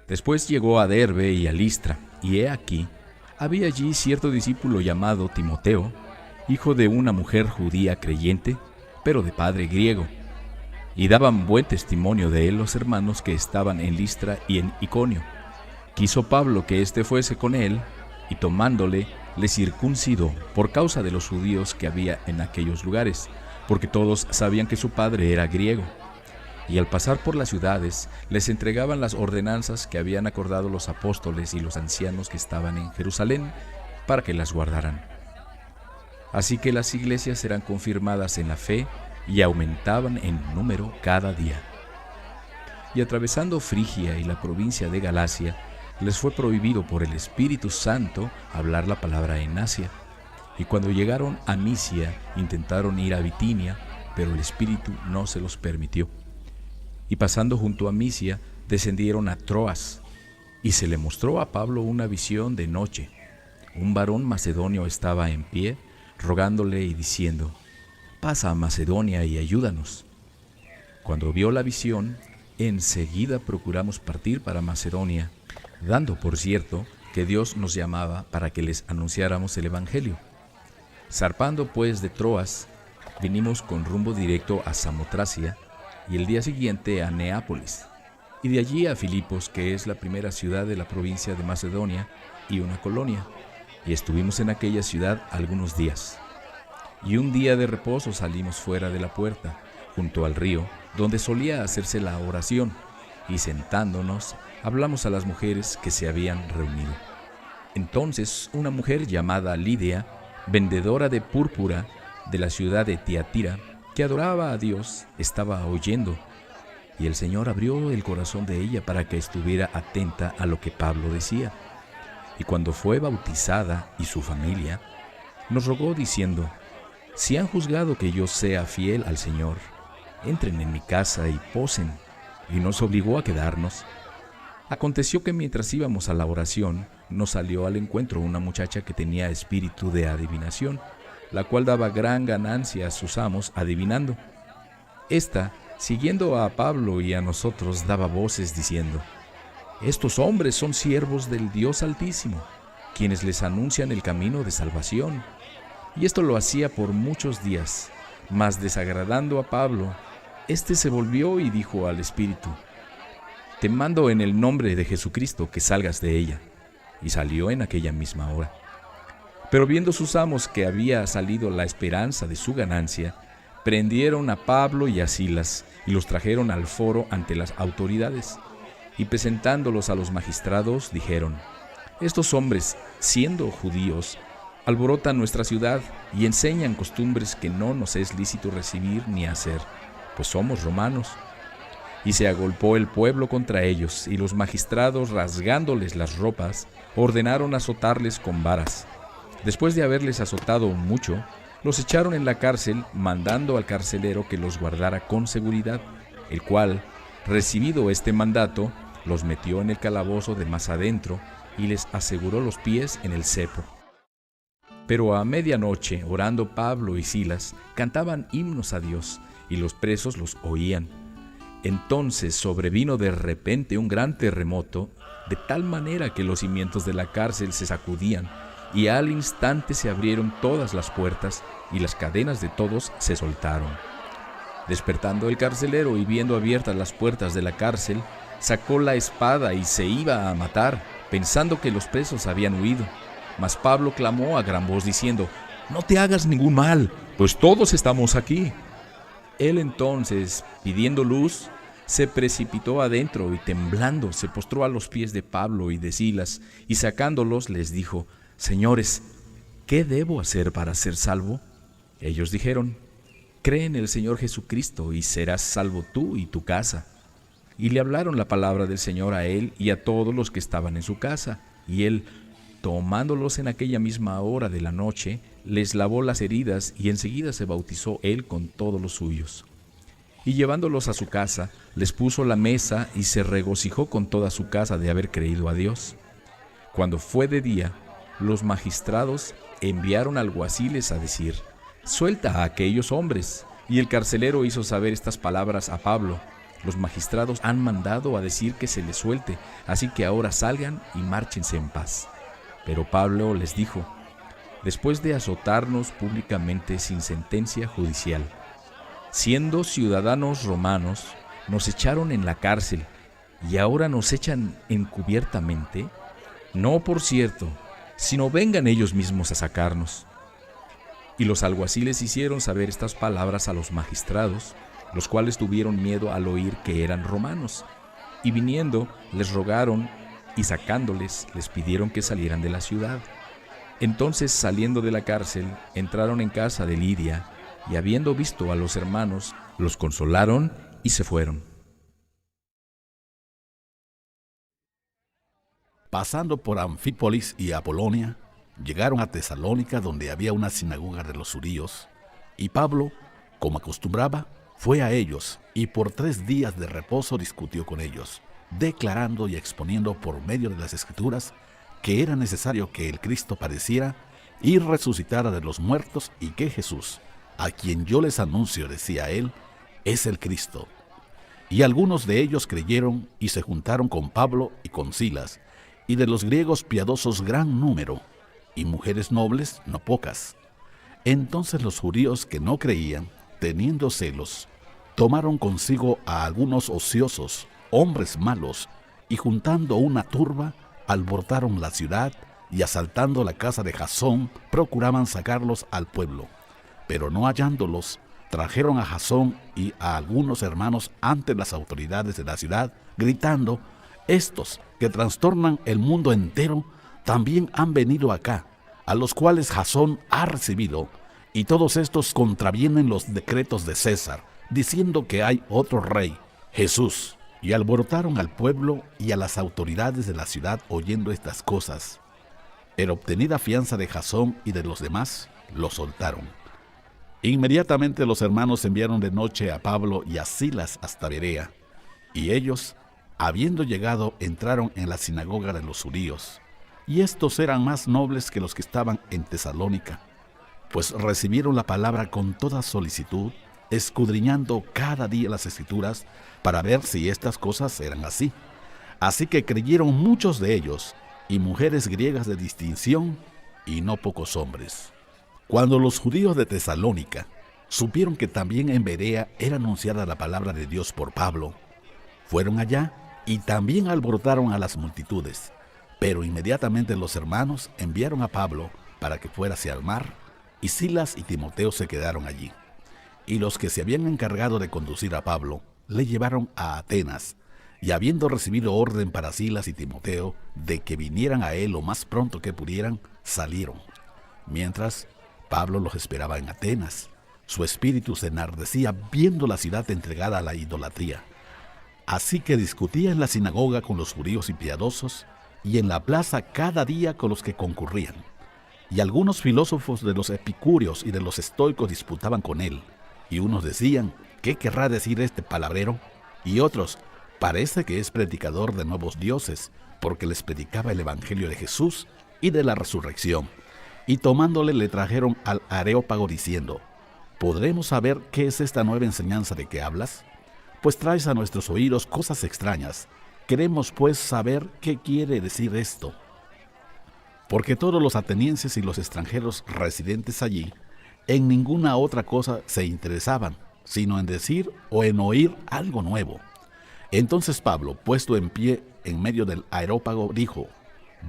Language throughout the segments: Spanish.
Después llegó a Derbe y a Listra, y he aquí, había allí cierto discípulo llamado Timoteo, hijo de una mujer judía creyente, pero de padre griego. Y daban buen testimonio de él los hermanos que estaban en Listra y en Iconio. Quiso Pablo que éste fuese con él, y tomándole, le circuncidó por causa de los judíos que había en aquellos lugares, porque todos sabían que su padre era griego. Y al pasar por las ciudades, les entregaban las ordenanzas que habían acordado los apóstoles y los ancianos que estaban en Jerusalén, para que las guardaran. Así que las iglesias eran confirmadas en la fe y aumentaban en número cada día. Y atravesando Frigia y la provincia de Galacia, les fue prohibido por el Espíritu Santo hablar la palabra en Asia. Y cuando llegaron a Misia, intentaron ir a Bitinia, pero el Espíritu no se los permitió. Y pasando junto a Misia, descendieron a Troas, y se le mostró a Pablo una visión de noche. Un varón macedonio estaba en pie, rogándole y diciendo: «Pasa a Macedonia y ayúdanos». Cuando vio la visión, enseguida procuramos partir para Macedonia, dando por cierto que Dios nos llamaba para que les anunciáramos el Evangelio. Zarpando pues de Troas, vinimos con rumbo directo a Samotracia, y el día siguiente a Neápolis, y de allí a Filipos, que es la primera ciudad de la provincia de Macedonia y una colonia, y estuvimos en aquella ciudad algunos días. Y un día de reposo salimos fuera de la puerta, junto al río, donde solía hacerse la oración, y sentándonos, hablamos a las mujeres que se habían reunido. Entonces una mujer llamada Lidia, vendedora de púrpura de la ciudad de Tiatira, que adoraba a Dios, estaba oyendo, y el Señor abrió el corazón de ella para que estuviera atenta a lo que Pablo decía. Y cuando fue bautizada y su familia, nos rogó diciendo: «Si han juzgado que yo sea fiel al Señor, entren en mi casa y posen», y nos obligó a quedarnos. Aconteció que mientras íbamos a la oración, nos salió al encuentro una muchacha que tenía espíritu de adivinación, la cual daba gran ganancia a sus amos adivinando. Esta, siguiendo a Pablo y a nosotros, daba voces diciendo: «Estos hombres son siervos del Dios Altísimo, quienes les anuncian el camino de salvación». Y esto lo hacía por muchos días, mas desagradando a Pablo, éste se volvió y dijo al espíritu: «Te mando en el nombre de Jesucristo que salgas de ella». Y salió en aquella misma hora. Pero viendo sus amos que había salido la esperanza de su ganancia, prendieron a Pablo y a Silas y los trajeron al foro ante las autoridades. Y presentándolos a los magistrados, dijeron: «Estos hombres, siendo judíos, alborotan nuestra ciudad y enseñan costumbres que no nos es lícito recibir ni hacer, pues somos romanos». Y se agolpó el pueblo contra ellos, y los magistrados, rasgándoles las ropas, ordenaron azotarles con varas. Después de haberles azotado mucho, los echaron en la cárcel, mandando al carcelero que los guardara con seguridad, el cual, recibido este mandato, los metió en el calabozo de más adentro y les aseguró los pies en el cepo. Pero a medianoche, orando Pablo y Silas, cantaban himnos a Dios, y los presos los oían. Entonces sobrevino de repente un gran terremoto, de tal manera que los cimientos de la cárcel se sacudían, y al instante se abrieron todas las puertas, y las cadenas de todos se soltaron. Despertando el carcelero y viendo abiertas las puertas de la cárcel, sacó la espada y se iba a matar, pensando que los presos habían huido. Mas Pablo clamó a gran voz diciendo: «No te hagas ningún mal, pues todos estamos aquí». Él entonces, pidiendo luz, se precipitó adentro y temblando se postró a los pies de Pablo y de Silas, y sacándolos les dijo: «Señores, ¿qué debo hacer para ser salvo?». Ellos dijeron: «Cree en el Señor Jesucristo y serás salvo tú y tu casa». Y le hablaron la palabra del Señor a él y a todos los que estaban en su casa. Y él, tomándolos en aquella misma hora de la noche, les lavó las heridas, y enseguida se bautizó él con todos los suyos. Y llevándolos a su casa, les puso la mesa y se regocijó con toda su casa de haber creído a Dios. Cuando fue de día, los magistrados enviaron alguaciles a decir: «Suelta a aquellos hombres». Y el carcelero hizo saber estas palabras a Pablo, Los magistrados han mandado a decir que se les suelte, así que ahora salgan y márchense en paz. Pero Pablo les dijo: después de azotarnos públicamente sin sentencia judicial, siendo ciudadanos romanos, nos echaron en la cárcel y ahora nos echan encubiertamente. No, por cierto, sino vengan ellos mismos a sacarnos. Y los alguaciles hicieron saber estas palabras a los magistrados, los cuales tuvieron miedo al oír que eran romanos, y viniendo les rogaron, y sacándoles les pidieron que salieran de la ciudad. Entonces, saliendo de la cárcel, entraron en casa de Lidia, y habiendo visto a los hermanos, los consolaron y se fueron. Pasando por Anfípolis y Apolonia, llegaron a Tesalónica, donde había una sinagoga de los judíos, y Pablo, como acostumbraba, fue a ellos, y por 3 días de reposo discutió con ellos, declarando y exponiendo por medio de las Escrituras que era necesario que el Cristo padeciera y resucitara de los muertos, y que Jesús, a quien yo les anuncio, decía él, es el Cristo. Y algunos de ellos creyeron y se juntaron con Pablo y con Silas, y de los griegos piadosos gran número, y mujeres nobles no pocas. Entonces los judíos que no creían, teniendo celos, tomaron consigo a algunos ociosos, hombres malos, y juntando una turba, alborotaron la ciudad, y asaltando la casa de Jasón, procuraban sacarlos al pueblo. Pero no hallándolos, trajeron a Jasón y a algunos hermanos ante las autoridades de la ciudad, gritando: estos que trastornan el mundo entero, también han venido acá, a los cuales Jasón ha recibido, y todos estos contravienen los decretos de César, diciendo que hay otro rey, Jesús. Y alborotaron al pueblo y a las autoridades de la ciudad oyendo estas cosas. Pero obtenida fianza de Jasón y de los demás, lo soltaron. Inmediatamente los hermanos enviaron de noche a Pablo y a Silas hasta Berea, y ellos, habiendo llegado, entraron en la sinagoga de los judíos, y estos eran más nobles que los que estaban en Tesalónica, pues recibieron la palabra con toda solicitud, escudriñando cada día las Escrituras para ver si estas cosas eran así. Así que creyeron muchos de ellos, y mujeres griegas de distinción, y no pocos hombres. Cuando los judíos de Tesalónica supieron que también en Berea era anunciada la palabra de Dios por Pablo, fueron allá y también alborotaron a las multitudes. Pero inmediatamente los hermanos enviaron a Pablo para que fuera hacia el mar, y Silas y Timoteo se quedaron allí. Y los que se habían encargado de conducir a Pablo le llevaron a Atenas, y habiendo recibido orden para Silas y Timoteo de que vinieran a él lo más pronto que pudieran, salieron. Mientras Pablo los esperaba en Atenas, su espíritu se enardecía viendo la ciudad entregada a la idolatría. Así que discutía en la sinagoga con los judíos y piadosos, y en la plaza cada día con los que concurrían. Y algunos filósofos de los epicúreos y de los estoicos disputaban con él, y unos decían: ¿qué querrá decir este palabrero? Y otros: parece que es predicador de nuevos dioses, porque les predicaba el evangelio de Jesús y de la resurrección. Y tomándole le trajeron al Areópago diciendo: ¿podremos saber qué es esta nueva enseñanza de que hablas? Pues traes a nuestros oídos cosas extrañas. Queremos pues saber qué quiere decir esto. Porque todos los atenienses y los extranjeros residentes allí en ninguna otra cosa se interesaban, sino en decir o en oír algo nuevo. Entonces Pablo, puesto en pie en medio del Areópago, dijo: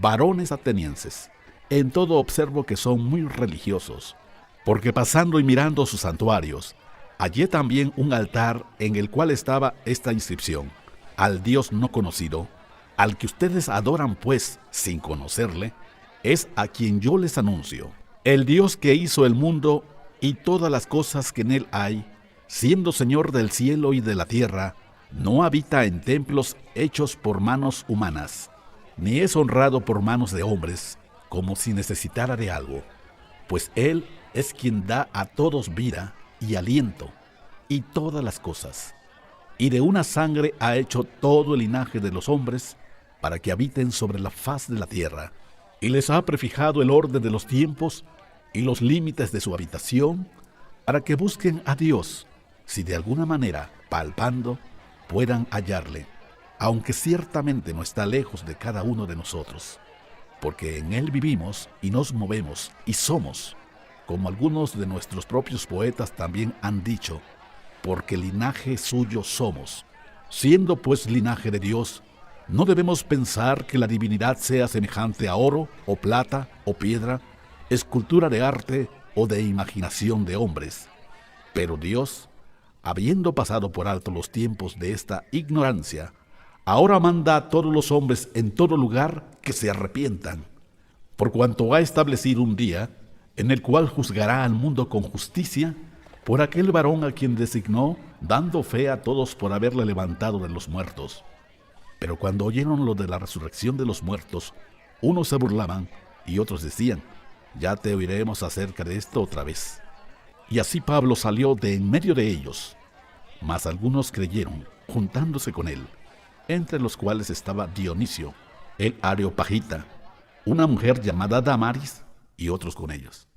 varones atenienses, en todo observo que son muy religiosos, porque pasando y mirando sus santuarios, hallé también un altar en el cual estaba esta inscripción: al Dios no conocido, al que ustedes adoran pues sin conocerle, es a quien yo les anuncio. El Dios que hizo el mundo y todas las cosas que en él hay, siendo Señor del cielo y de la tierra, no habita en templos hechos por manos humanas, ni es honrado por manos de hombres, como si necesitara de algo, pues Él es quien da a todos vida y aliento, y todas las cosas. Y de una sangre ha hecho todo el linaje de los hombres, para que habiten sobre la faz de la tierra, y les ha prefijado el orden de los tiempos y los límites de su habitación, para que busquen a Dios, si de alguna manera, palpando, puedan hallarle, aunque ciertamente no está lejos de cada uno de nosotros, porque en él vivimos y nos movemos y somos, como algunos de nuestros propios poetas también han dicho, porque linaje suyo somos. Siendo pues linaje de Dios, no debemos pensar que la divinidad sea semejante a oro, o plata, o piedra, escultura de arte o de imaginación de hombres. Pero Dios, habiendo pasado por alto los tiempos de esta ignorancia, ahora manda a todos los hombres en todo lugar que se arrepientan, por cuanto ha establecido un día en el cual juzgará al mundo con justicia por aquel varón a quien designó, dando fe a todos por haberle levantado de los muertos. Pero cuando oyeron lo de la resurrección de los muertos, unos se burlaban y otros decían, ya te oiremos acerca de esto otra vez. Y así Pablo salió de en medio de ellos, mas algunos creyeron, juntándose con él, entre los cuales estaba Dionisio, el Areopagita, una mujer llamada Damaris, y otros con ellos.